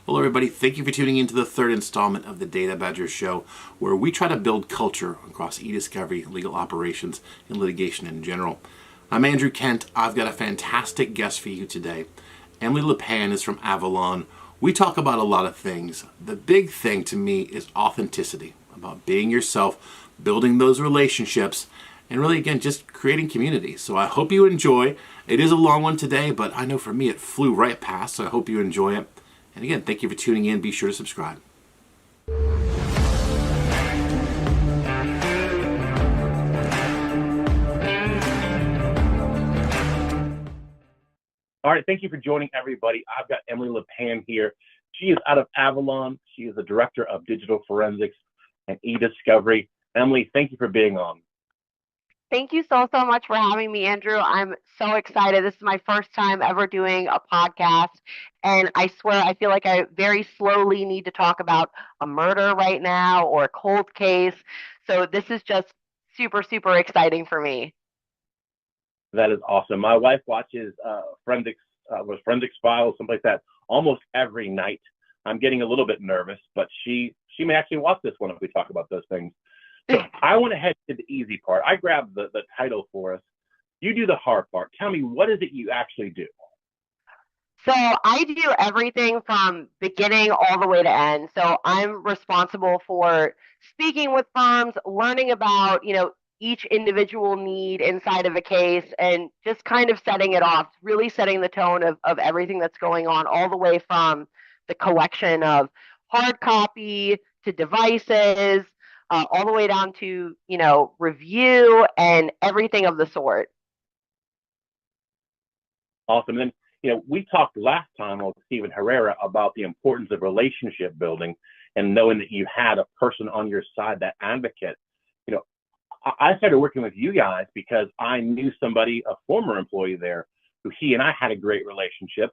Hello, everybody. Thank you for tuning in to the third installment of the Data Badger Show, where we try to build culture across eDiscovery, legal operations, and litigation in general. I'm Andrew Kent. I've got a fantastic guest for you today. Emily LaPane is from Avalon. We talk about a lot of things. The big thing to me is authenticity, about being yourself, building those relationships, and really, again, just creating community. So I hope you enjoy. It is a long one today, but I know for me it flew right past, so I hope you enjoy it. And again, thank you for tuning in. Be sure to subscribe. All right, thank you for joining, everybody. I've got Emily LaPane here. She is out of Avalon. She is the Director of Digital Forensics and eDiscovery. Emily, thank you for being on. Thank you so much for having me, Andrew. I'm so excited. This is my first time ever doing a podcast. And I swear, I feel like I very slowly need to talk about a murder right now or a cold case. So this is just super exciting for me. That is awesome. My wife watches Forensics Files, something like that, almost every night. I'm getting a little bit nervous, but she may actually watch this one if we talk about those things. So I want to head to the easy part. I grabbed the title for us. You do the hard part. Tell me, what is it you actually do? So I do everything from beginning all the way to end. So I'm responsible for speaking with firms, learning about, each individual need inside of a case and just kind of setting it off, really setting the tone of everything that's going on, all the way from the collection of hard copy to devices, all the way down to, review and everything of the sort. Awesome. And we talked last time with Stephen Herrera about the importance of relationship building and knowing that you had a person on your side, that advocate. I started working with you guys because I knew somebody, a former employee there, who he and I had a great relationship.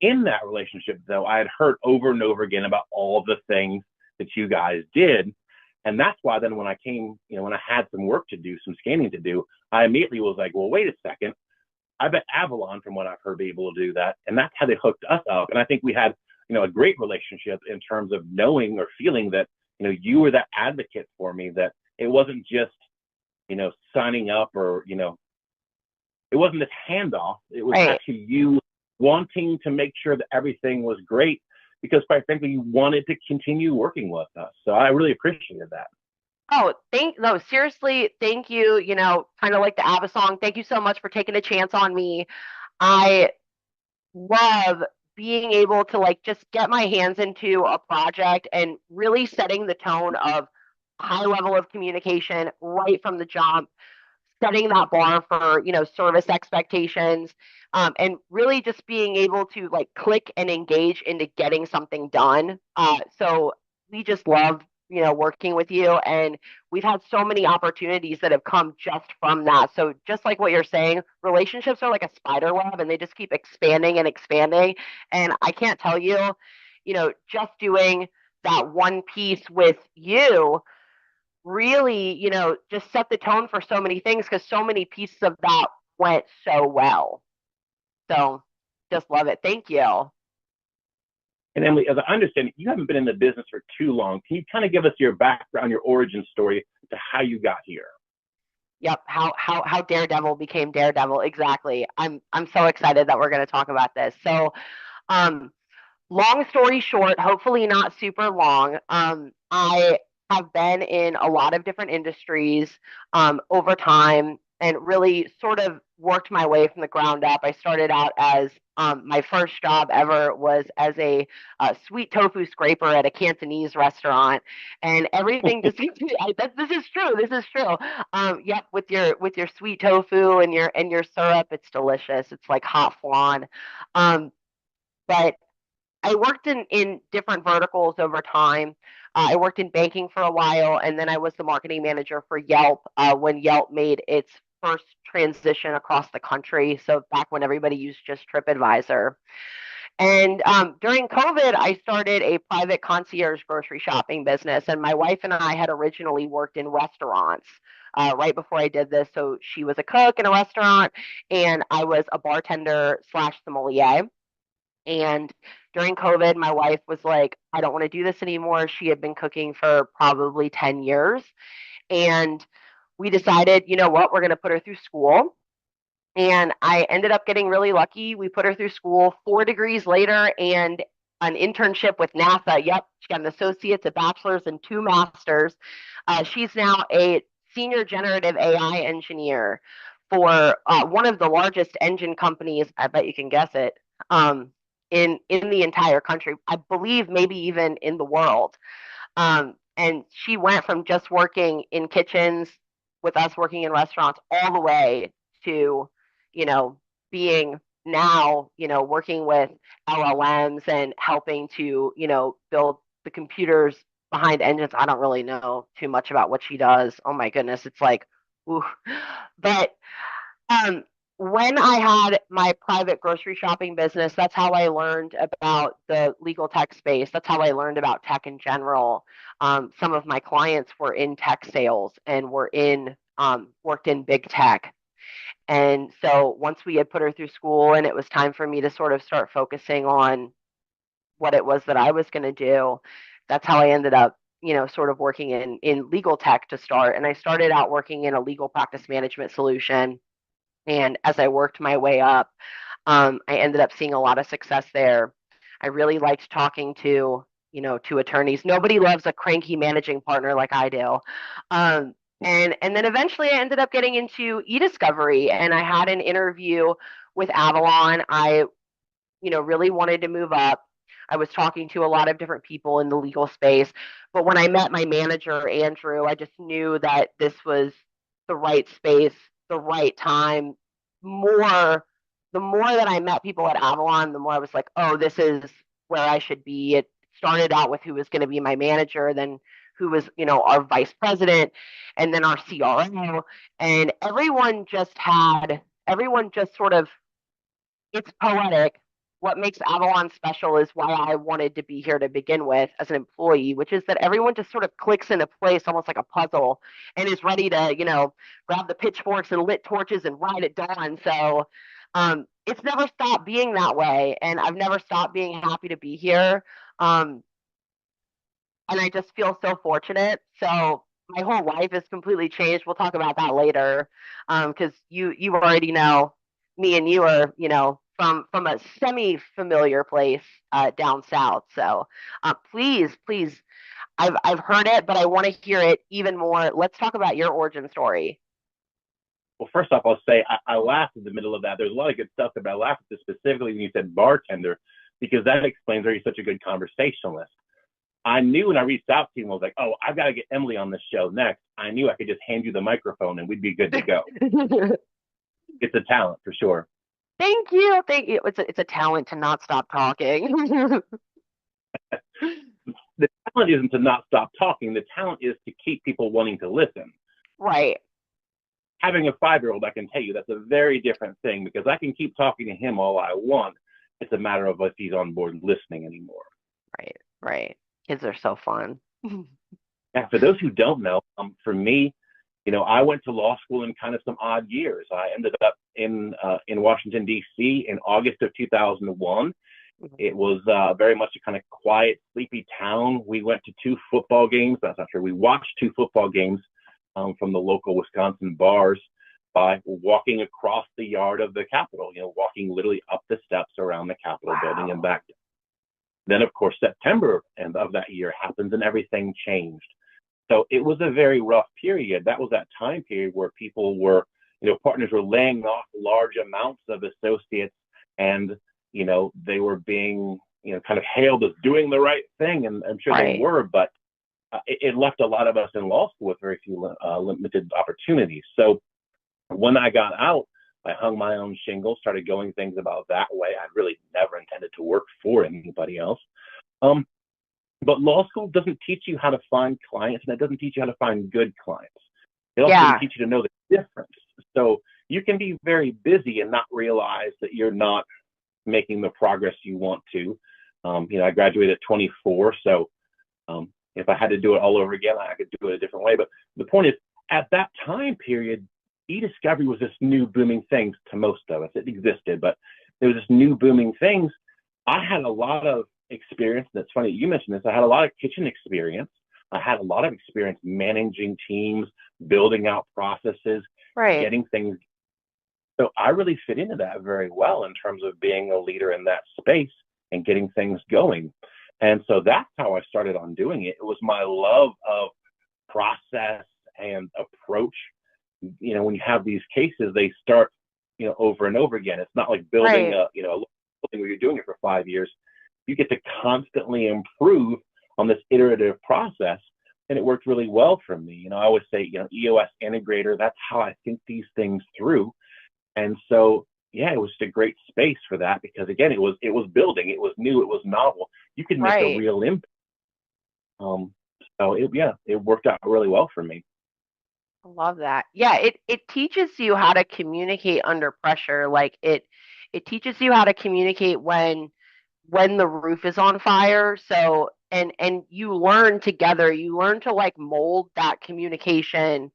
In that relationship, though, I had heard over and over again about all the things that you guys did. And that's why then when I came, when I had some work to do, some scanning to do, I immediately was like, well, wait a second. I bet Avalon, from what I've heard, be able to do that. And that's how they hooked us up. And I think we had, a great relationship in terms of knowing or feeling that, you were that advocate for me, that it wasn't just, signing up or, it wasn't this handoff. It was Right. actually you wanting to make sure that everything was great because, quite frankly, you wanted to continue working with us. So I really appreciated that. Oh, no, seriously, thank you. Kind of like the ABBA song. Thank you so much for taking a chance on me. I love being able to like just get my hands into a project and really setting the tone of high level of communication right from the jump, setting that bar for, service expectations, and really just being able to like click and engage into getting something done. So we just love, working with you, and we've had so many opportunities that have come just from that. So just like what you're saying, relationships are like a spider web and they just keep expanding and expanding. And I can't tell you, just doing that one piece with you really, just set the tone for so many things because so many pieces of that went so well. So just love it. Thank you. And Emily, as I understand it, you haven't been in the business for too long. Can you kind of give us your background, your origin story to how you got here? Yep. How Daredevil became Daredevil. Exactly. I'm so excited that we're going to talk about this. So, um, long story short, hopefully not super long. I have been in a lot of different industries over time and really sort of worked my way from the ground up. I started out as my first job ever was as a sweet tofu scraper at a Cantonese restaurant, and everything just this is true. This is true. Yep, with your sweet tofu and your syrup, it's delicious. It's like hot flan. But I worked in different verticals over time. I worked in banking for a while, and then I was the marketing manager for Yelp when Yelp made its first transition across the country. So back when everybody used just TripAdvisor. And during COVID, I started a private concierge grocery shopping business, and my wife and I had originally worked in restaurants. Right before I did this, so she was a cook in a restaurant, and I was a bartender slash sommelier. And during COVID, my wife was like, I don't want to do this anymore. She had been cooking for probably 10 years. And we decided, you know what, we're going to put her through school. And I ended up getting really lucky. We put her through school 4 degrees later and an internship with NASA. Yep, she got an associate's, a bachelor's, and 2 masters. She's now a senior generative AI engineer for one of the largest engine companies. I bet you can guess it. In the entire country, I believe, maybe even in the world. And she went from just working in kitchens with us working in restaurants all the way to, you know, being now, working with LLMs and helping to, build the computers behind engines. I don't really know too much about what she does. Oh my goodness, it's like, ooh. But um, when I had my private grocery shopping business, that's how I learned about the legal tech space. That's how I learned about tech in general. Some of my clients were in tech sales and worked in big tech. And so once we had put her through school and it was time for me to sort of start focusing on what it was that I was going to do, that's how I ended up, sort of working in legal tech to start. And I started out working in a legal practice management solution. And as I worked my way up, I ended up seeing a lot of success there. I really liked talking to attorneys. Nobody loves a cranky managing partner like I do. And then eventually I ended up getting into eDiscovery, and I had an interview with Avalon. I, really wanted to move up. I was talking to a lot of different people in the legal space, but when I met my manager, Andrew, I just knew that this was the right space, the right time. More, the more that I met people at Avalon, the more I was like, oh, this is where I should be. It started out with who was going to be my manager, then who was, our vice president, and then our CRO. And everyone just sort of, it's poetic. What makes Avalon special is why I wanted to be here to begin with as an employee, which is that everyone just sort of clicks into place almost like a puzzle and is ready to, grab the pitchforks and lit torches and ride at dawn. So it's never stopped being that way. And I've never stopped being happy to be here. Um, and I just feel so fortunate. So my whole life is completely changed. We'll talk about that later, because you already know me and you are from a semi familiar place down south. So please, I've heard it, but I want to hear it even more. Let's talk about your origin story. Well, first off, I'll say I laughed in the middle of that. There's a lot of good stuff, but I laughed at this specifically when you said bartender, because that explains why you're such a good conversationalist. I knew when I reached out to you, I was like, oh, I've got to get Emily on this show next. I knew I could just hand you the microphone and we'd be good to go. It's a talent for sure. Thank you. Thank you. It's a talent to not stop talking. The talent isn't to not stop talking. The talent is to keep people wanting to listen. Right. Having a 5-year-old, I can tell you that's a very different thing, because I can keep talking to him all I want. It's a matter of if he's on board listening anymore. Right. Kids are so fun. Yeah, for those who don't know, for me, I went to law school in kind of some odd years. I ended up in Washington, D.C. in August of 2001. It was very much a kind of quiet, sleepy town. We went to 2 football games. That's not true. We watched 2 football games from the local Wisconsin bars by walking across the yard of the Capitol, walking literally up the steps around the Capitol building and back. Then, of course, September of that year happens and everything changed. So it was a very rough period. That was that time period where people were, partners were laying off large amounts of associates, and, they were being, kind of hailed as doing the right thing. And I'm sure they were, but it left a lot of us in law school with very few limited opportunities. So when I got out, I hung my own shingle, started going things about that way. I really never intended to work for anybody else. But law school doesn't teach you how to find clients, and it doesn't teach you how to find good clients. It also doesn't teach you to know the difference. So you can be very busy and not realize that you're not making the progress you want to. I graduated at 24, so if I had to do it all over again, I could do it a different way. But the point is, at that time period, eDiscovery was this new booming thing to most of us. It existed, but there was this new booming thing I had a lot of experience. That's funny you mentioned this. I had a lot of kitchen experience. I had a lot of experience managing teams, building out processes, Right. getting things. So I really fit into that very well in terms of being a leader in that space and getting things going. And so that's how I started on doing it. It was my love of process and approach. When you have these cases, they start, over and over again. It's not like building Right. a building where you're doing it for 5 years. You get to constantly improve on this iterative process. And it worked really well for me. I always say, EOS integrator, that's how I think these things through. And so, yeah, it was just a great space for that because again, it was building, it was new, it was novel. You could make a Right. real impact. Um, it worked out really well for me. I love that. Yeah, it teaches you how to communicate under pressure. Like it teaches you how to communicate when the roof is on fire. So and you learn together, you learn to like mold that communication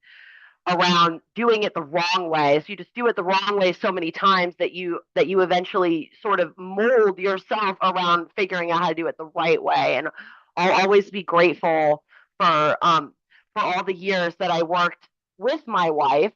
around doing it the wrong way. So you just do it the wrong way so many times that you eventually sort of mold yourself around figuring out how to do it the right way. And I'll always be grateful for all the years that I worked with my wife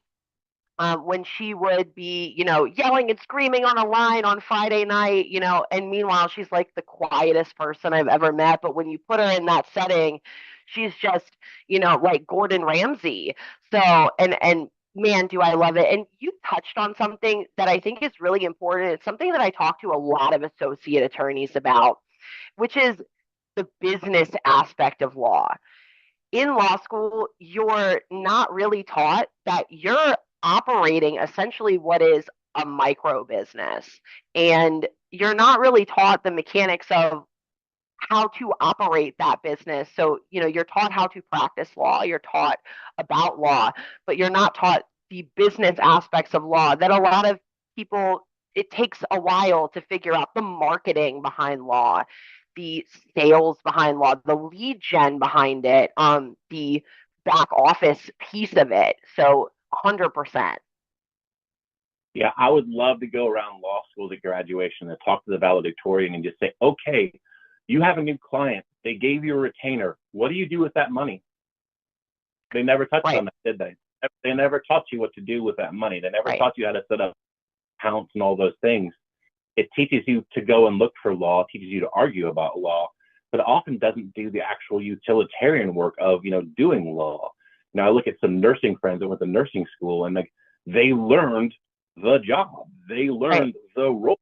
when she would be, yelling and screaming on a line on Friday night, and meanwhile, she's like the quietest person I've ever met. But when you put her in that setting, she's just, like Gordon Ramsay. So, and man, do I love it. And you touched on something that I think is really important. It's something that I talk to a lot of associate attorneys about, which is the business aspect of law. In law school, you're not really taught that you're operating essentially what is a micro business. And you're not really taught the mechanics of how to operate that business. So, you're taught how to practice law, you're taught about law, but you're not taught the business aspects of law that a lot of people, it takes a while to figure out the marketing behind law, the sales behind law, the lead gen behind it, the back office piece of it. So 100%. Yeah, I would love to go around law schools at graduation and talk to the valedictorian and just say, okay, you have a new client. They gave you a retainer. What do you do with that money? They never touched Right, on that, did they? They never taught you what to do with that money. They never right, taught you how to set up accounts and all those things. It teaches you to go and look for law, teaches you to argue about law, but often doesn't do the actual utilitarian work of, doing law. Now I look at some nursing friends that went to nursing school and like they learned the job. They right. learned the role.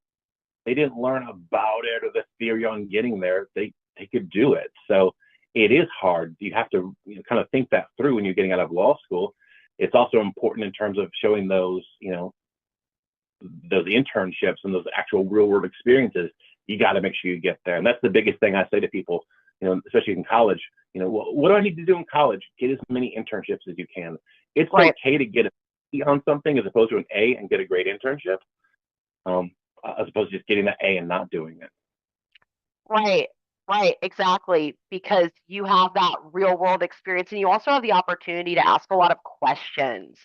They didn't learn about it or the theory on getting there. They could do it. So it is hard. You have to kind of think that through when you're getting out of law school. It's also important in terms of showing those internships and those actual real world experiences. You got to make sure you get there. And that's the biggest thing I say to people, especially in college, what do I need to do in college? Get as many internships as you can. It's Right. okay to get a C on something as opposed to an A and get a great internship, um, as opposed to just getting an A and not doing it. Right, right, exactly. Because you have that real world experience and you also have the opportunity to ask a lot of questions.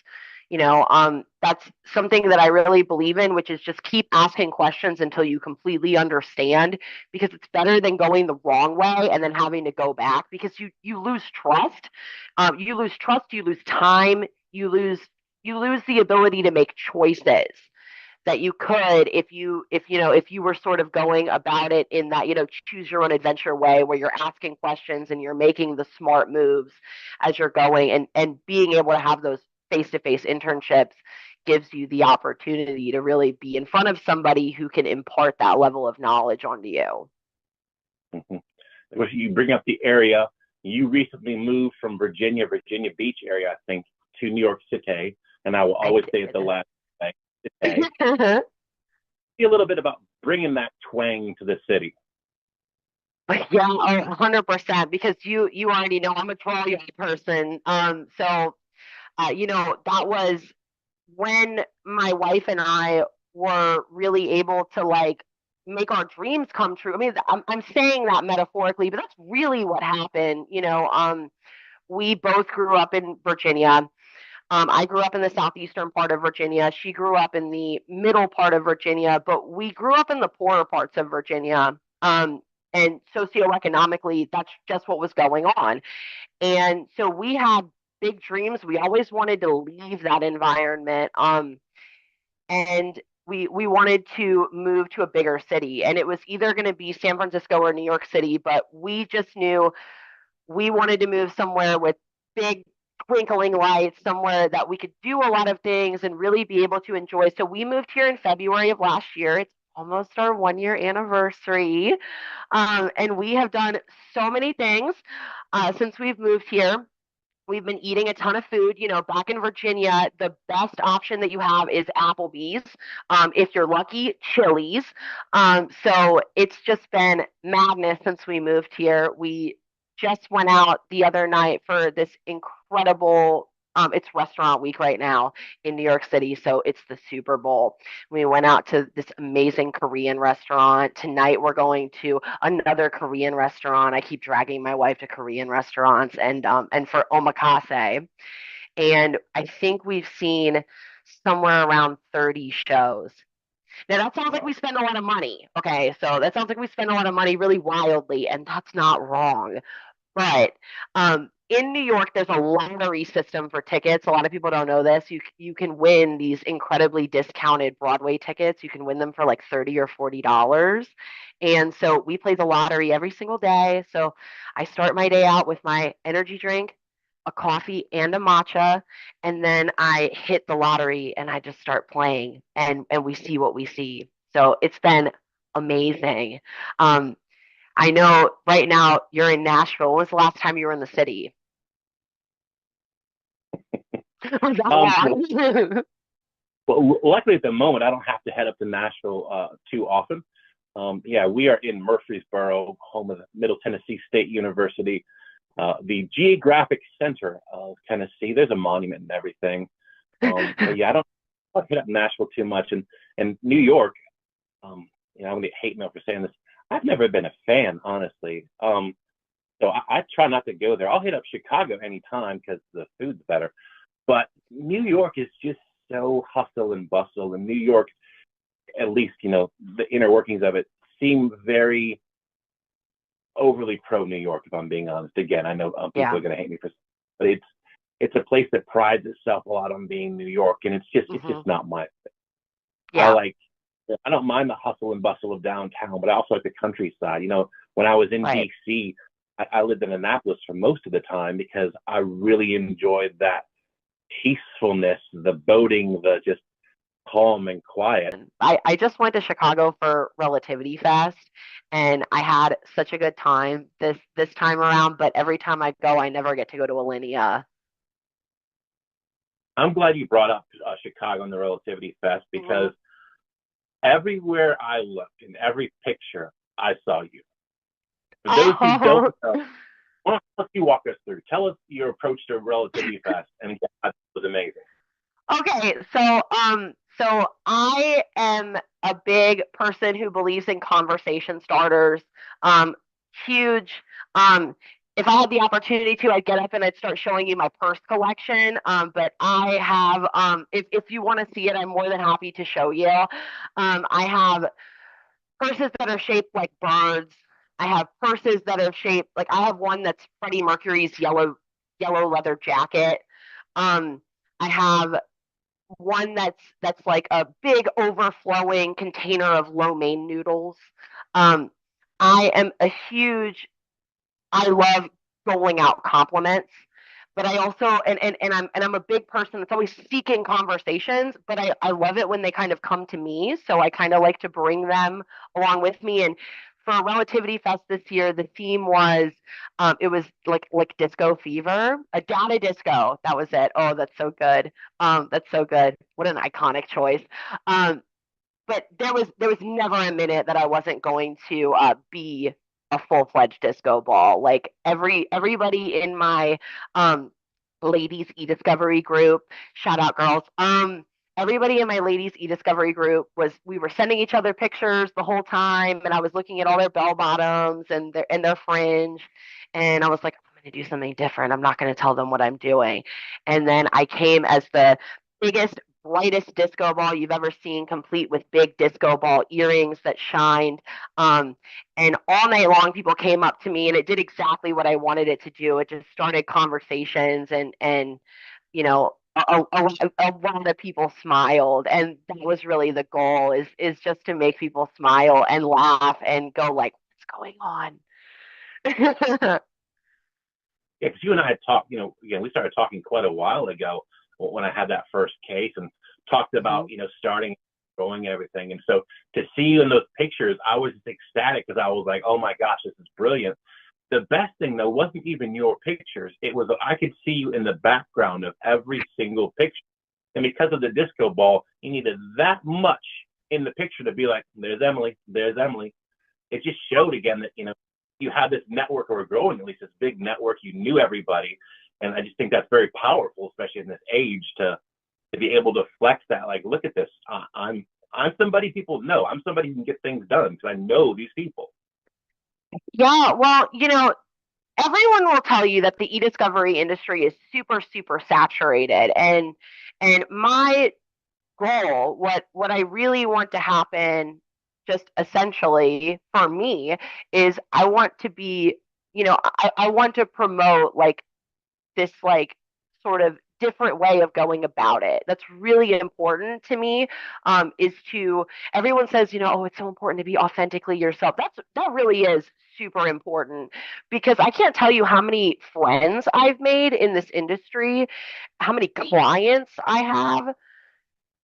That's something that I really believe in, which is just keep asking questions until you completely understand, because it's better than going the wrong way and then having to go back because you lose trust. You lose trust, you lose time, you lose the ability to make choices that you could if you were sort of going about it in that choose your own adventure way where you're asking questions and you're making the smart moves as you're going, and being able to have those face-to-face internships gives you the opportunity to really be in front of somebody who can impart that level of knowledge onto you. Mm-hmm. You bring up the area. You recently moved from Virginia Beach area, I think, to New York City, and I will I always say at the did. last thing today. See a little bit about bringing that twang to the city. Yeah, 100%, because you already know I'm a troll person. That was when my wife and I were really able to like make our dreams come true. I mean, I'm saying that metaphorically, but that's really what happened. We both grew up in Virginia. I grew up in the southeastern part of Virginia. She grew up in the middle part of Virginia, but we grew up in the poorer parts of Virginia. And socioeconomically, that's just what was going on. And so we had big dreams. We always wanted to leave that environment. And we wanted to move to a bigger city. And it was either going to be San Francisco or New York City, but we just knew we wanted to move somewhere with big twinkling lights, somewhere that we could do a lot of things and really be able to enjoy. So we moved here in February of last year. It's almost our 1 year anniversary. And we have done so many things since we've moved here. We've been eating a ton of food. You know, back in Virginia, the best option that you have is Applebee's. If you're lucky, Chili's. So it's just been madness since we moved here. We just went out the other night for this incredible. It's restaurant week right now in New York City, so it's the Super Bowl. We went out to this amazing Korean restaurant. Tonight we're going to another Korean restaurant. I keep dragging my wife to Korean restaurants and for omakase. And I think we've seen somewhere around 30 shows. Now that sounds like we spend a lot of money. Okay, so that sounds like we spend a lot of money really wildly, and that's not wrong. But in New York, there's a lottery system for tickets. A lot of people don't know this. You can win these incredibly discounted Broadway tickets. You can win them for like $30 or $40. And so we play the lottery every single day. So I start my day out with my energy drink, a coffee, and a matcha, and then I hit the lottery and I just start playing, and we see what we see. So it's been amazing. Um, I know right now you're in Nashville. When was the last time you were in the city? Was that Well, long? luckily at the moment, I don't have to head up to Nashville too often. Yeah, we are in Murfreesboro, home of the Middle Tennessee State University, the geographic center of Tennessee. There's a monument and everything. But yeah, I don't hit up Nashville too much. And New York, I'm gonna get hate mail for saying this. I've never been a fan, honestly. So I try not to go there. I'll hit up Chicago anytime because the food's better. But New York is just so hustle and bustle, and New York, at least the inner workings of it, seem very overly pro New York. If I'm being honest, again, I know people Yeah. are going to hate me for, but it's a place that prides itself a lot on being New York, and it's Hmm. just not my. I Yeah. like. I don't mind the hustle and bustle of downtown, but I also like the countryside. When I was in Right. DC, I lived in Annapolis for most of the time because I really enjoyed that peacefulness, the boating, the just calm and quiet. I just went to Chicago for Relativity Fest, and I had such a good time this time around. But every time I go, I never get to go to Alinea. I'm glad you brought up Chicago and the Relativity Fest because Hmm. everywhere I looked, in every picture, I saw you. For those who don't Oh. know, why don't you walk us through? Tell us your approach to Relativity Fest, and that was amazing. Okay, so I am a big person who believes in conversation starters. Um, huge. Um, if I had the opportunity to, I'd get up and I'd start showing you my purse collection. But I have, if you want to see it, I'm more than happy to show you. I have purses that are shaped like birds. I have purses that are shaped like I have one that's Freddie Mercury's yellow leather jacket. Um, I have one that's like a big overflowing container of lo mein noodles. Um, I am a huge I love doling out compliments, but I also and I'm a big person that's always seeking conversations, but I love it when they kind of come to me. So I kind of like to bring them along with me. And for Relativity Fest this year, the theme was it was like disco fever, a data disco. That was it. Oh, that's so good. That's so good. What an iconic choice. Um, but there was never a minute that I wasn't going to be a full-fledged disco ball. Like everybody in my um ladies eDiscovery group, shout out girls. Everybody in my ladies eDiscovery group we were sending each other pictures the whole time, and I was looking at all their bell bottoms and their fringe, and I was like, going to do something different. I'm not going to tell them what I'm doing. And then I came as the biggest, brightest disco ball you've ever seen, complete with big disco ball earrings that shined. Um, and all night long, people came up to me, and it did exactly what I wanted it to do. It just started conversations, and you know, a lot of people smiled, and that was really the goal, is just to make people smile and laugh and go like, what's going on? Yeah, because you and I had talked, again, we started talking quite a while ago when I had that first case and talked about, Mhm. starting growing everything. And so to see you in those pictures, I was just ecstatic because I was like, oh my gosh, this is brilliant. The best thing though wasn't even your pictures. It was I could see you in the background of every single picture. And because of the disco ball, you needed that much in the picture to be like, there's Emily, there's Emily. It just showed again that, you had this network, or growing at least this big network. You knew everybody. And I just think that's very powerful, especially in this age, to be able to flex that. Like, look at this. I'm somebody people know. I'm somebody who can get things done because I know these people. Yeah, well, everyone will tell you that the e-discovery industry is super, super saturated. And my goal, what I really want to happen, just essentially for me, is I want to be, I want to promote like this like sort of different way of going about it. That's really important to me. Is to Everyone says, oh, it's so important to be authentically yourself. That really is super important, because I can't tell you how many friends I've made in this industry, how many clients I have,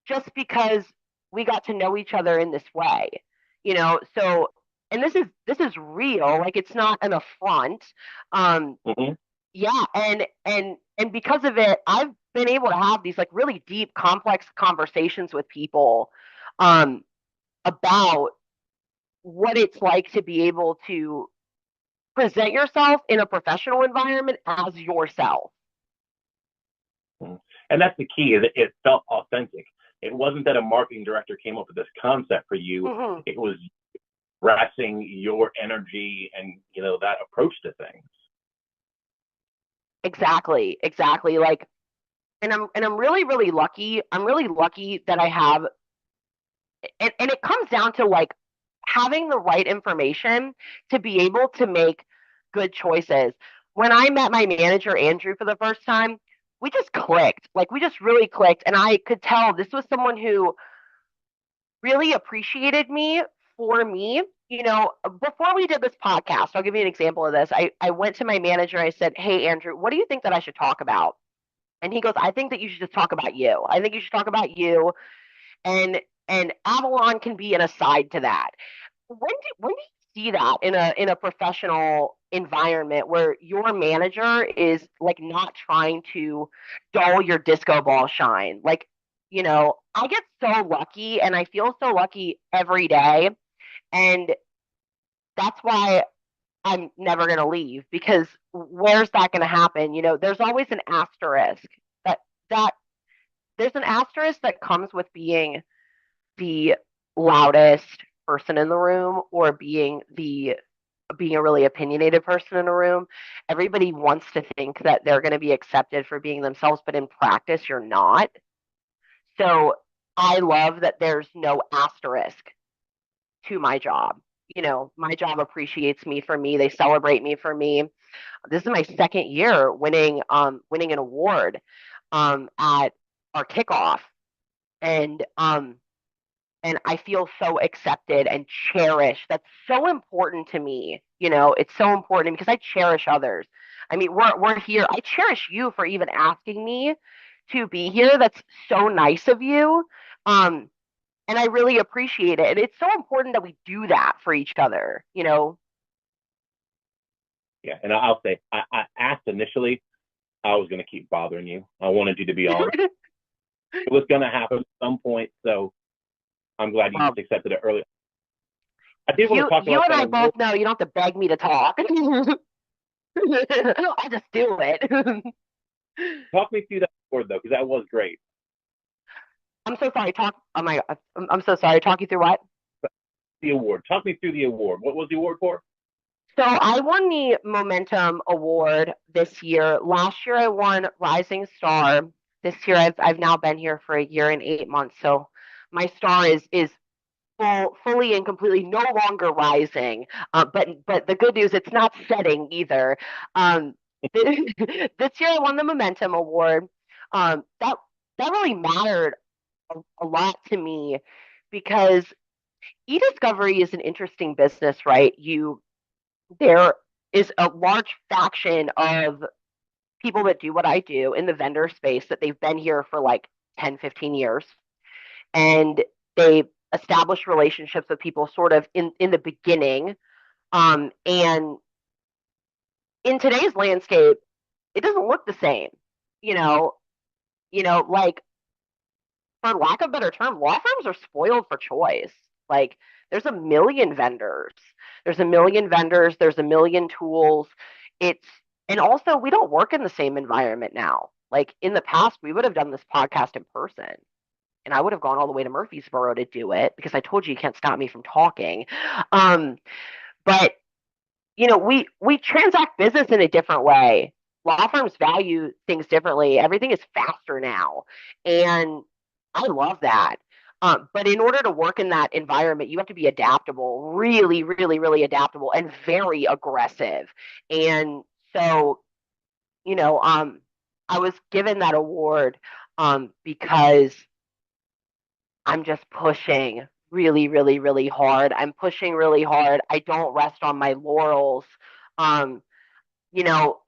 just because we got to know each other in this way. So, and this is real, like it's not an affront. Um, Mm-hmm. yeah, and because of it, I've been able to have these like really deep, complex conversations with people um about what it's like to be able to present yourself in a professional environment as yourself. And that's the key, is it felt authentic. It wasn't that a marketing director came up with this concept for you. Hmm. It was expressing your energy and that approach to things. Exactly, exactly. Like, and I'm really, really lucky. I'm really lucky that I have, and it comes down to like having the right information to be able to make good choices. When I met my manager, Andrew, for the first time, we just clicked. Like, we just really clicked. And I could tell this was someone who really appreciated me for me. Before we did this podcast, I'll give you an example of this. I went to my manager. I said, hey, Andrew, what do you think that I should talk about? And he goes, I think that you should just talk about you. I think you should talk about you. And Avalon can be an aside to that. When do you see that in a professional environment where your manager is like not trying to dull your disco ball shine? Like, I get so lucky, and I feel so lucky every day. And that's why I'm never going to leave, because where's that going to happen? There's always an asterisk that that there's an asterisk that comes with being the loudest person in the room, or being a really opinionated person in a room. Everybody wants to think that they're going to be accepted for being themselves, but in practice, you're not. So I love that there's no asterisk to my job. My job appreciates me for me. They celebrate me for me. This is my second year winning an award at our kickoff, and I feel so accepted and cherished. That's so important to me. It's so important because I cherish others. I mean, we're here. I cherish you for even asking me to be here. That's so nice of you. Um, and I really appreciate it. And it's so important that we do that for each other. Yeah, and I'll say, I asked initially, I was going to keep bothering you. I wanted you to be on. It was going to happen at some point, so I'm glad you Well, just accepted it early. I did want to you talk you about and that I award. both know you don't have to beg me to talk. I'll just do it. Talk me through that award though, because that was great. I'm so sorry. Oh my God. I'm so sorry. Talk you through what? The award. Talk me through the award. What was the award for? So I won the Momentum Award this year. Last year I won Rising Star. This year I've now been here for a year and 8 months. So my star is fully and completely no longer rising. But the good news, it's not setting either. Um, this year I won the Momentum Award. That really mattered a lot to me because eDiscovery is an interesting business, right? There is a large faction of people that do what I do in the vendor space that they've been here for like 10, 15 years. And they establish relationships with people sort of in the beginning. And in today's landscape, it doesn't look the same. You know, like for lack of a better term, law firms are spoiled for choice. Like there's a million vendors. There's a million tools. It's and also we don't work in the same environment now. Like in the past, we would have done this podcast in person. And I would have gone all the way to Murfreesboro to do it because I told you you can't stop me from talking. Um, but we transact business in a different way. Law firms value things differently. Everything is faster now, and I love that. But in order to work in that environment, you have to be adaptable, really, really, really adaptable, and very aggressive. And so, I was given that award because I'm just pushing really, really, really hard. I'm pushing really hard. I don't rest on my laurels. Um, you know,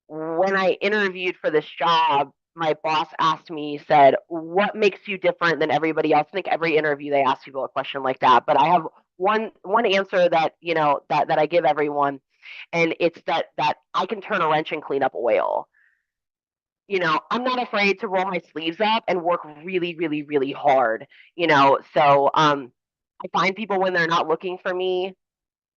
when I interviewed for this job, my boss asked me, he said, "What makes you different than everybody else?" I think every interview they ask people a question like that, but I have one answer that that I give everyone, and it's that I can turn a wrench and clean up oil. I'm not afraid to roll my sleeves up and work really, really, really hard. So I find people when they're not looking for me.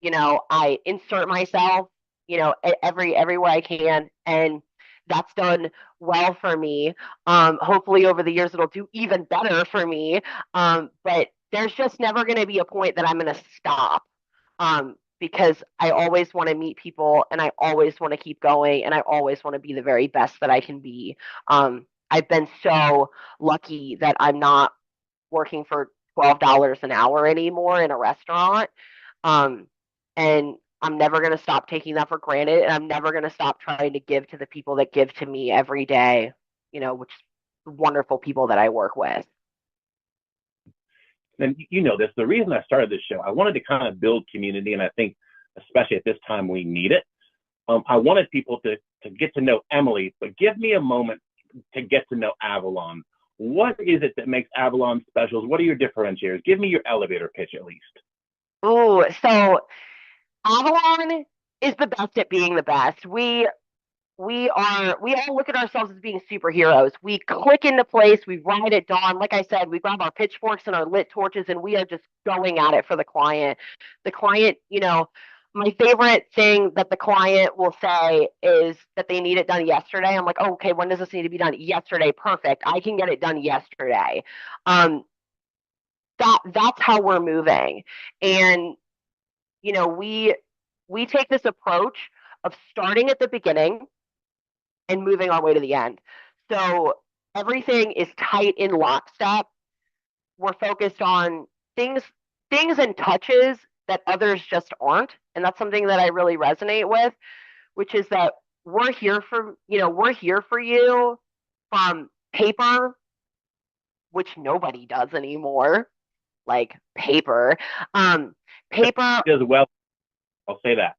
I insert myself, everywhere I can, and that's done well for me. Hopefully over the years it'll do even better for me. But there's just never going to be a point that I'm going to stop. Because I always want to meet people and I always want to keep going and I always want to be the very best that I can be. I've been so lucky that I'm not working for $12 an hour anymore in a restaurant. Um, and I'm never going to stop taking that for granted. And I'm never going to stop trying to give to the people that give to me every day, which is wonderful people that I work with. And you know this, the reason I started this show, I wanted to kind of build community. And I think, especially at this time, we need it. I wanted people to get to know Emily, but give me a moment to get to know Avalon. What is it that makes Avalon special? What are your differentiators? Give me your elevator pitch at least. Oh, so Avalon is the best at being the best. We all look at ourselves as being superheroes. We click into place, we ride at dawn. Like I said, we grab our pitchforks and our lit torches and we are just going at it for the client. The client, my favorite thing that the client will say is that they need it done yesterday. I'm like, oh, okay, when does this need to be done? Yesterday. Perfect. I can get it done yesterday. Um, that's how we're moving. And we take this approach of starting at the beginning and moving our way to the end. So everything is tight in lockstep. We're focused on things and touches that others just aren't. And that's something that I really resonate with, which is that we're here for you from paper, which nobody does anymore, like paper. Paper. As well, I'll say that.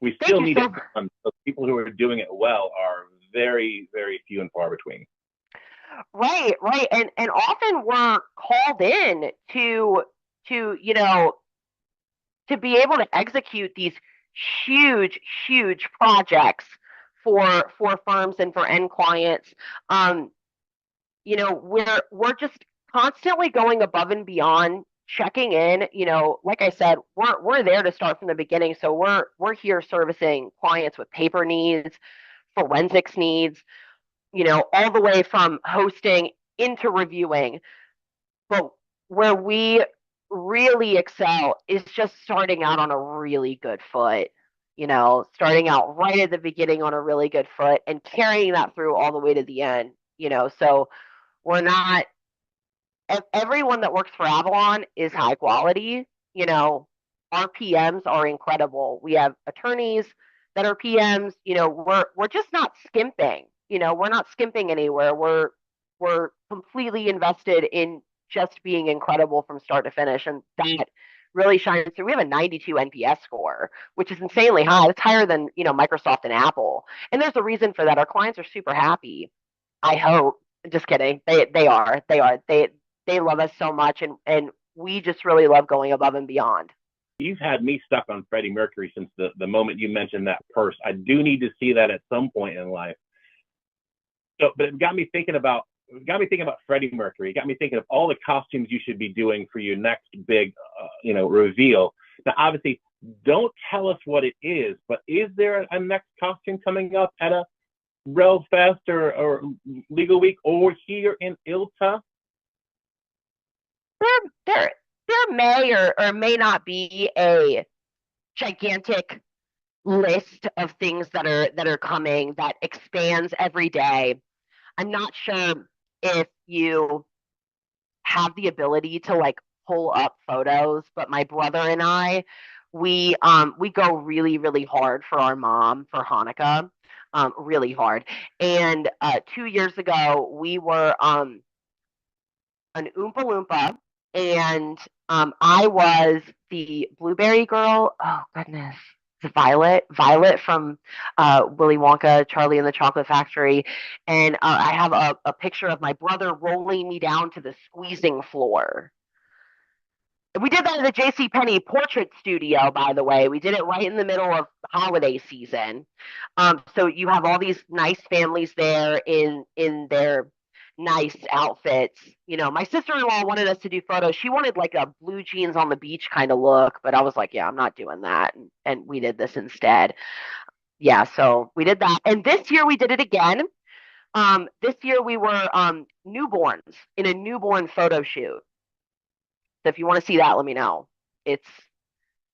We still need so it done. So people who are doing it well are very, very few and far between. Right, and often we're called in to be able to execute these huge, huge projects for firms and for end clients. We're just constantly going above and beyond, checking in. Like I said, we're there to start from the beginning. So we're here servicing clients with paper needs, forensics needs, all the way from hosting into reviewing. But where we really excel is just starting out on a really good foot. Starting out right at the beginning on a really good foot and carrying that through all the way to the end. So we're not everyone that works for Avalon is high quality. Our PMs are incredible. We have attorneys that are PMs. We're just not skimping. We're not skimping anywhere. We're completely invested in just being incredible from start to finish, and that really shines through. We have a 92 NPS score, which is insanely high. It's higher than Microsoft and Apple, and there's a reason for that. Our clients are super happy. I hope. Just kidding. They love us so much, and we just really love going above and beyond. You've had me stuck on Freddie Mercury since the moment you mentioned that purse. I do need to see that at some point in life. So, but it got me thinking about Freddie Mercury. It got me thinking of all the costumes you should be doing for your next big, reveal. Now, obviously, don't tell us what it is, but is there a next costume coming up at a RelFest or Legal Week or here in ILTA? There may or may not be a gigantic list of things that are coming that expands every day. I'm not sure if you have the ability to like pull up photos, but my brother and I, we go really, really hard for our mom for Hanukkah, really hard. And 2 years ago, we were an Oompa Loompa, and I was the blueberry girl. Oh goodness, Violet from Willy Wonka, Charlie and the Chocolate Factory, and I have a picture of my brother rolling me down to the squeezing floor. We did that at the J.C. Penney portrait studio, by the way. We did it right in the middle of the holiday season. So you have all these nice families there in their nice outfits. My sister-in-law wanted us to do photos. She wanted like a blue jeans on the beach kind of look, but I was like, yeah, I'm not doing that. And we did this instead. Yeah, so we did that. And this year we did it again. This year we were newborns in a newborn photo shoot. So if you want to see that, let me know. It's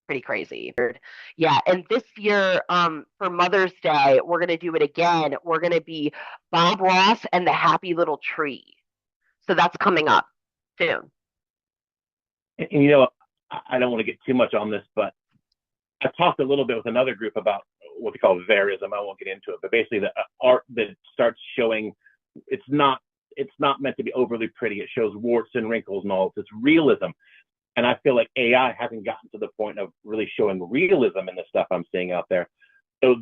pretty crazy. Yeah, and this year, for Mother's Day, we're gonna do it again. We're gonna be Bob Ross and the Happy Little Tree. So that's coming up soon. And I don't want to get too much on this, but I talked a little bit with another group about what they call verism. I won't get into it, but basically the art that starts showing it's not meant to be overly pretty. It shows warts and wrinkles and all. It's realism. And I feel like AI hasn't gotten to the point of really showing realism in the stuff I'm seeing out there. So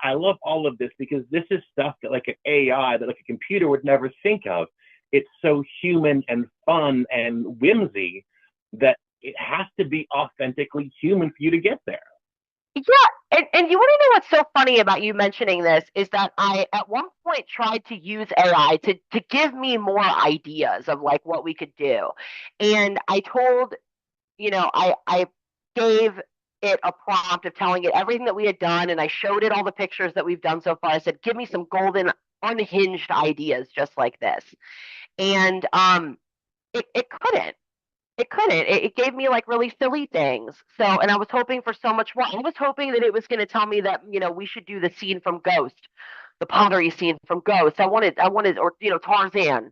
I love all of this because this is stuff that like an AI, that like a computer would never think of. It's so human and fun and whimsy that it has to be authentically human for you to get there. Yeah, and you want to know what's so funny about you mentioning this is that I at one point tried to use AI to give me more ideas of like what we could do. And I told, I gave it a prompt of telling it everything that we had done, and I showed it all the pictures that we've done so far. I said, give me some golden, unhinged ideas just like this. And it couldn't. It couldn't. It gave me like really silly things. So, and I was hoping for so much more. I was hoping that it was going to tell me that, we should do the scene from Ghost, the pottery scene from Ghost. I wanted, or, Tarzan,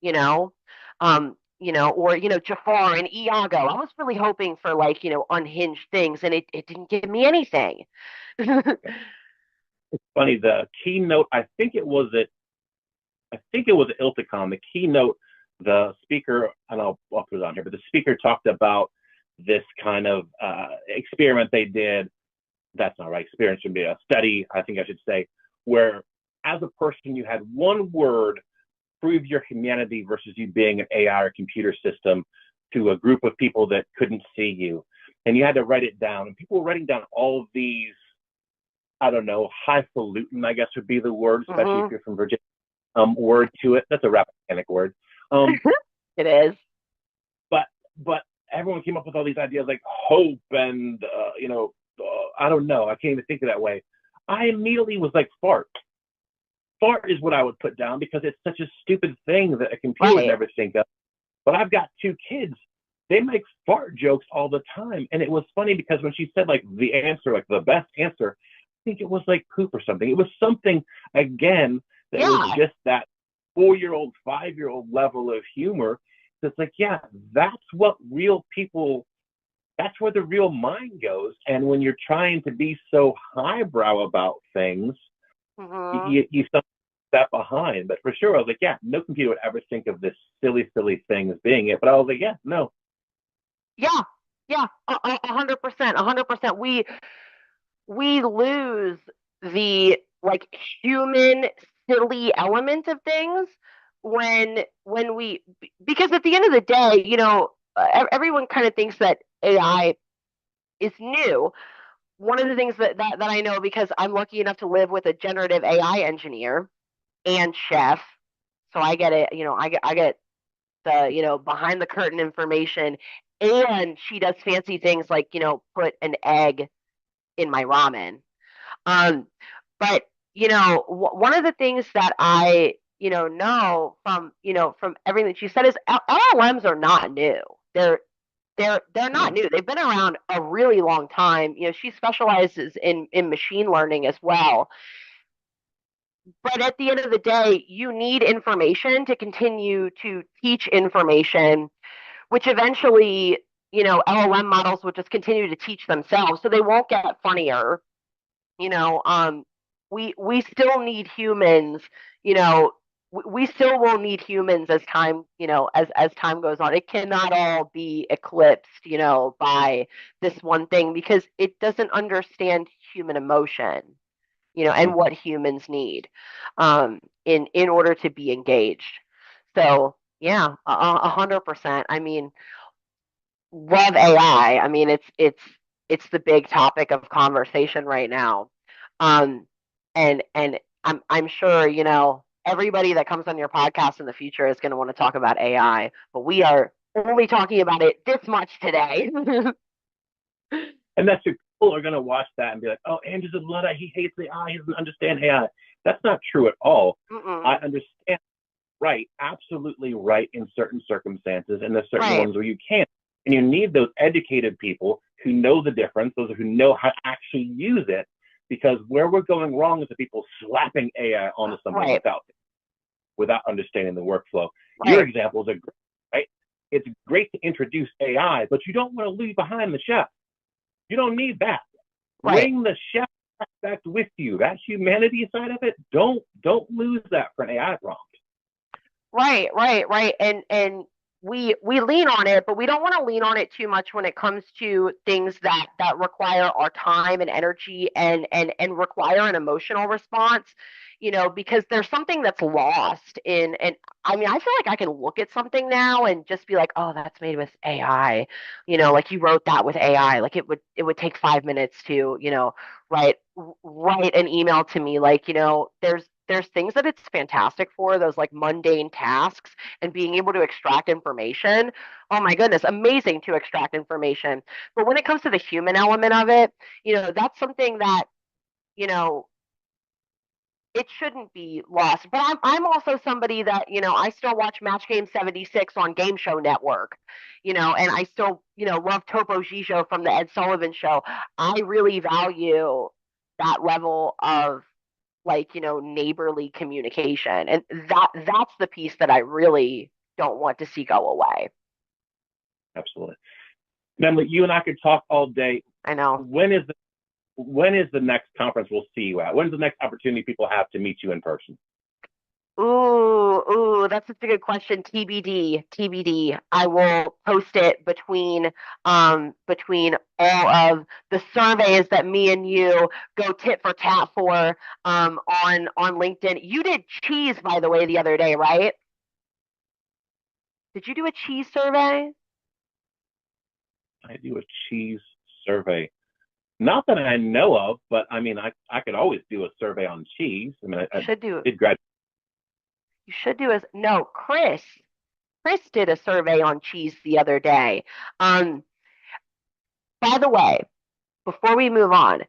you know, or, Jafar and Iago. I was really hoping for like, unhinged things, and it didn't give me anything. It's funny. The keynote, I think it was at ILTACON, the keynote, the speaker, and I'll put it on here, but the speaker talked about this kind of experiment they did. That's not right. Experience should be a study, I think I should say, where as a person, you had one word prove your humanity versus you being an AI or computer system to a group of people that couldn't see you. And you had to write it down. And people were writing down all of these, I don't know, highfalutin, I guess would be the word, especially if you're from Virginia, word to it. That's a Rappahannock word. It is. But everyone came up with all these ideas like hope and, I don't know. I can't even think of that way. I immediately was like, fart. Fart is what I would put down because it's such a stupid thing that a computer would never think of. But I've got two kids they make fart jokes all the time. And it was funny because when she said like the answer, like the best answer, I think it was like poop or something. It was something again that was Yeah. just that 4-year-old, 5-year-old level of humor. It's like, yeah, that's what real people, that's where the real mind goes. And when you're trying to be so highbrow about things, Hmm. you step behind. But for sure, I was like, yeah, no computer would ever think of this silly, silly thing as being it. But I was like, yeah, no. Yeah. Yeah. 100%. 100%. We lose the like human silly element of things when we because at the end of the day, everyone kind of thinks that AI is new. One of the things that I know because I'm lucky enough to live with a generative AI engineer and chef, so I get it, I get the, behind the curtain information, and she does fancy things like, put an egg in my ramen. Um, but one of the things that I know from everything she said is LLMs are not new. They're they're not No. new. They've been around a really long time. She specializes in machine learning as well. But at the end of the day, you need information to continue to teach information, which eventually, LLM models will just continue to teach themselves, so they won't get funnier. you know um we still need humans. We still will need humans as time, as time goes on. It cannot all be eclipsed, by this one thing, because it doesn't understand human emotion, and what humans need, in order to be engaged. So yeah, 100%. I mean, love AI. I mean, it's the big topic of conversation right now. Um, and I'm sure, everybody that comes on your podcast in the future is going to want to talk about AI, but we are only talking about it this much today. And that's true. People are going to watch that and be like, oh, Andrew's a Luddite. He hates AI. He doesn't understand AI. That's not true at all. Mm-mm. I understand, right, absolutely right in certain circumstances, and there's certain Right, ones where you can't. And you need those educated people who know the difference, those who know how to actually use it, because where we're going wrong is the people slapping AI onto something right, without understanding the workflow. Your right, examples are great, right? It's great to introduce AI, but you don't want to leave behind the chef. You don't need that. right. Bring the chef aspect with you. That humanity side of it, don't lose that for an AI prompt. Right, right, right. And we lean on it, but we don't want to lean on it too much when it comes to things that require our time and energy, and require an emotional response, because there's something that's lost in. And I mean, I feel like I can look at something now and just be like, "Oh, that's made with AI." Like you wrote that with AI. Like it would take 5 minutes to, write write an email to me. Like, there's things that it's fantastic for, those like mundane tasks, and being able to extract information. Oh my goodness, amazing to extract information. But when it comes to the human element of it, that's something that, you know, it shouldn't be lost. But I'm also somebody that, I still watch Match Game 76 on Game Show Network, and I still, love Topo Gijo from the Ed Sullivan Show. I really value that level of, like, neighborly communication, and that's the piece that I really don't want to see go away. Absolutely. Emily, you and I could talk all day. I know. When is the next conference we'll see you at? When's the next opportunity people have to meet you in person? Ooh, that's such a good question. TBD, TBD. I will post it between all of the surveys that me and you go tit for tat for, on LinkedIn. You did cheese, by the way, the other day, right? Did you do a cheese survey? I do a cheese survey. Not that I know of, but I mean, I could always do a survey on cheese. I mean, You I should do. did grad. You should do as no, Chris. Chris did a survey on cheese the other day. Um, by the way, before we move on,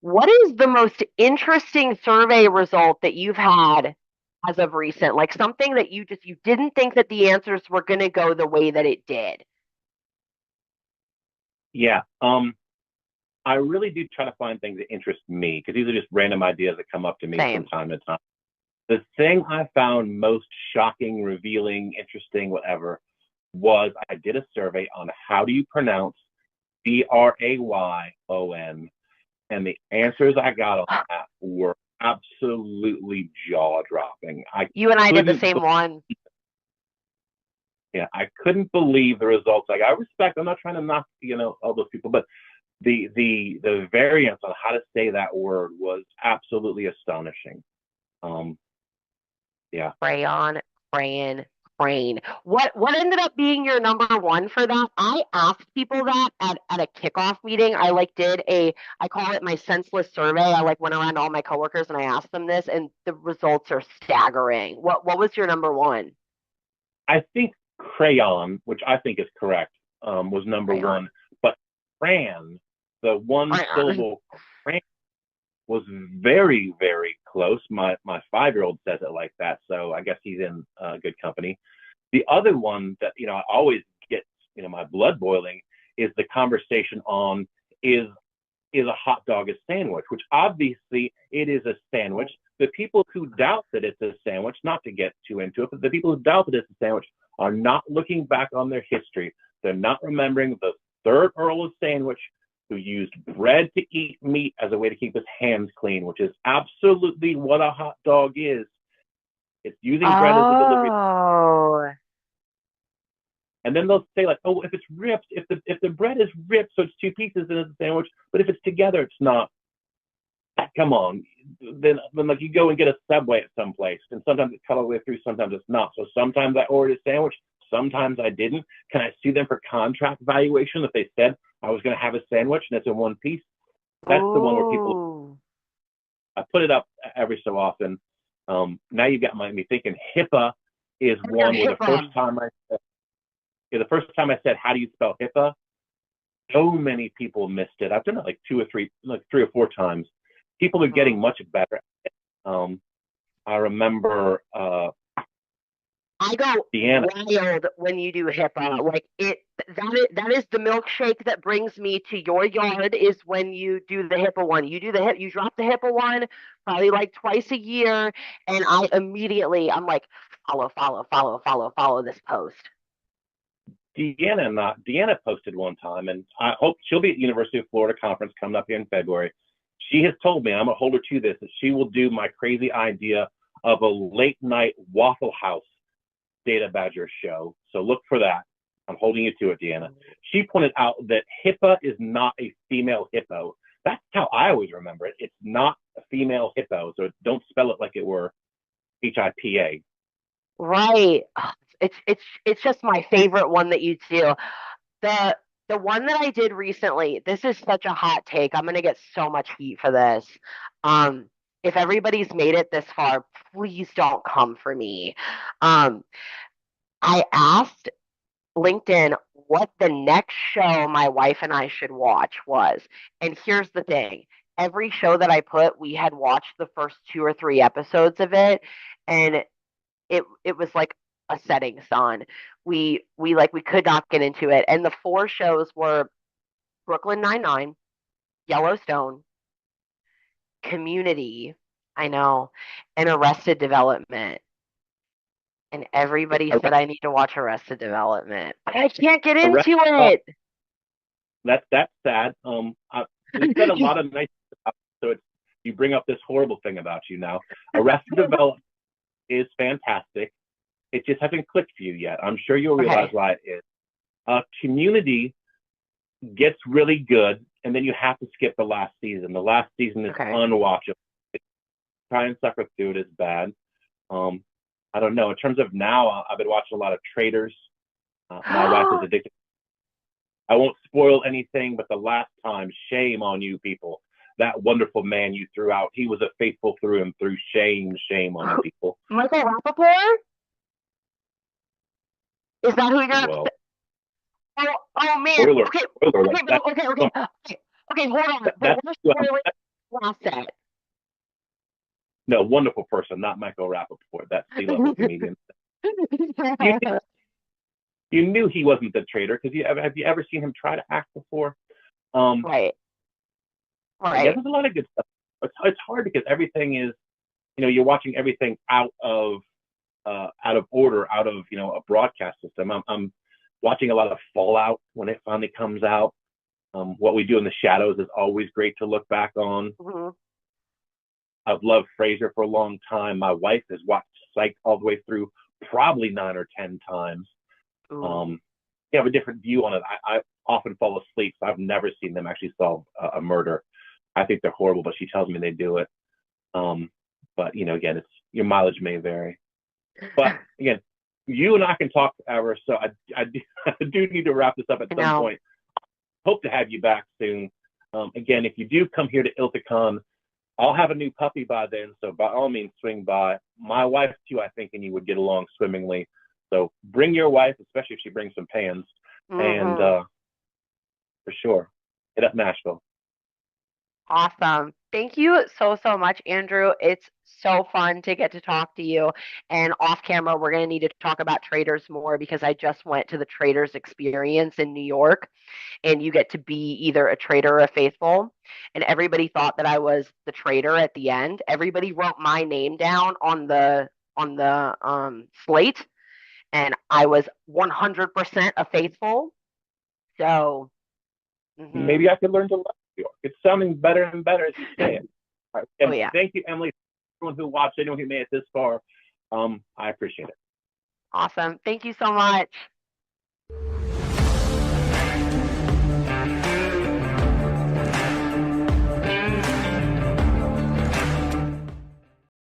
what is the most interesting survey result that you've had as of recent? Like something that you didn't think that the answers were going to go the way that it did. Yeah. I really do try to find things that interest me because these are just random ideas that come up to me from Same. time to time. The thing I found most shocking, revealing, interesting, whatever, was I did a survey on how do you pronounce Brayon, and the answers I got on that were absolutely jaw dropping. You and I did the couldn't, same one. yeah, I couldn't believe the results. Like I respect, I'm not trying to knock, all those people, but the variance on how to say that word was absolutely astonishing. Um, yeah. Crayon, crayon, crane. What ended up being your number one for that? I asked people that at a kickoff meeting. I call it my senseless survey. I like went around to all my coworkers and I asked them this, and the results are staggering. What was your number one? I think crayon, which I think is correct, was number Crayon. one, but crayon, the one Crayon. syllable crayon, was very, very close. My 5-year-old says it like that, so I guess he's in good company. The other one that I always get my blood boiling is the conversation on is a hot dog a sandwich, which obviously it is a sandwich. The people who doubt that it's a sandwich, not to get too into it, but the people who doubt that it's a sandwich are not looking back on their history. They're not remembering the third Earl of Sandwich, who used bread to eat meat as a way to keep his hands clean, which is absolutely what a hot dog is. It's using bread as a delivery. Oh. And then they'll say like, oh, if it's ripped, if the bread is ripped, so it's two pieces, then it's a sandwich. But if it's together, it's not. Come on. Then like you go and get a Subway at some place, and sometimes it's cut all the way through, sometimes it's not. So sometimes I ordered a sandwich, sometimes I didn't. Can I sue them for contract valuation if they said I was going to have a sandwich and it's in one piece? That's the one where people. I put it up every so often. Now you've got me thinking. HIPAA is one where the first time I said, how do you spell HIPAA? So many people missed it. I've done it like three or four times. People are getting much better. I remember I go Deanna. wild when you do HIPAA. Like that is the milkshake that brings me to your yard is when you do the HIPAA one. You drop the HIPAA one probably like twice a year, and I'm like, follow this post. Deanna posted one time, and I hope she'll be at University of Florida conference coming up here in February. She has told me, I'm gonna hold her to this, that she will do my crazy idea of a late night Waffle House Data Badger show. So look for that. I'm holding you to it, Deanna. She pointed out that HIPAA is not a female hippo. That's how I always remember it. It's not a female hippo, so don't spell it like it were HIPA. Right. It's just my favorite one that you do. The the one that I did recently, this is such a hot take. I'm gonna get so much heat for this. Um, if everybody's made it this far, please don't come for me. Um, I asked LinkedIn what the next show my wife and I should watch was. And here's the thing. Every show that I put, we had watched the first 2 or 3 episodes of it, and it was like a setting sun. We could not get into it. And the 4 shows were Brooklyn Nine-Nine, Yellowstone, Community, I know, and Arrested Development. And everybody said I need to watch Arrested Development, but I can't get into it. That's sad. We said a lot of nice stuff, so you bring up this horrible thing about you now. Arrested Development is fantastic. It just hasn't clicked for you yet. I'm sure you'll realize why it is. Community gets really good, and then you have to skip the last season. The last season is unwatchable. Try and suffer through it is bad. I don't know. In terms of now, I've been watching a lot of Traders. My wife is addicted. I won't spoil anything, but the last time, shame on you people. That wonderful man you threw out, he was a faithful through and through. Shame on you people. Michael Rappaport? Is that who you're? Well, oh man. spoiler, okay, spoiler, okay, hold on. But we're spoiling last set. No, wonderful person, not Michael Rappaport. That's C-level comedian. You knew he wasn't the traitor because have you ever seen him try to act before? Right. Yeah, Right. there's a lot of good stuff. It's hard because everything is, you're watching everything out of order, out of a broadcast system. I'm watching a lot of Fallout when it finally comes out. What We Do in the Shadows is always great to look back on. Hmm. I've loved Frasier for a long time. My wife has watched Psych all the way through, probably 9 or 10 times. Ooh. Um, you have a different view on it. I often fall asleep, so I've never seen them actually solve a murder. I think they're horrible, but she tells me they do it. Um, but again, it's your mileage may vary. But again, you and I can talk forever, so I do need to wrap this up at I some know. point. Hope to have you back soon. Again, if you do come here to Ilticon, I'll have a new puppy by then, so by all means, swing by. My wife too, I think, and you would get along swimmingly. So bring your wife, especially if she brings some pans, and Hmm. for sure, hit up Nashville. Awesome. Thank you so, so much, Andrew. It's so fun to get to talk to you. And off camera, we're going to need to talk about traders more because I just went to the traders experience in New York, and you get to be either a trader or a faithful. And everybody thought that I was the trader at the end. Everybody wrote my name down on the slate, and I was 100% a faithful. So, Maybe I could learn to love New York. It's sounding better and better as you say it. All right. oh And yeah, thank you, Emily, everyone who watched, anyone who made it this far. I appreciate it. awesome. Thank you so much.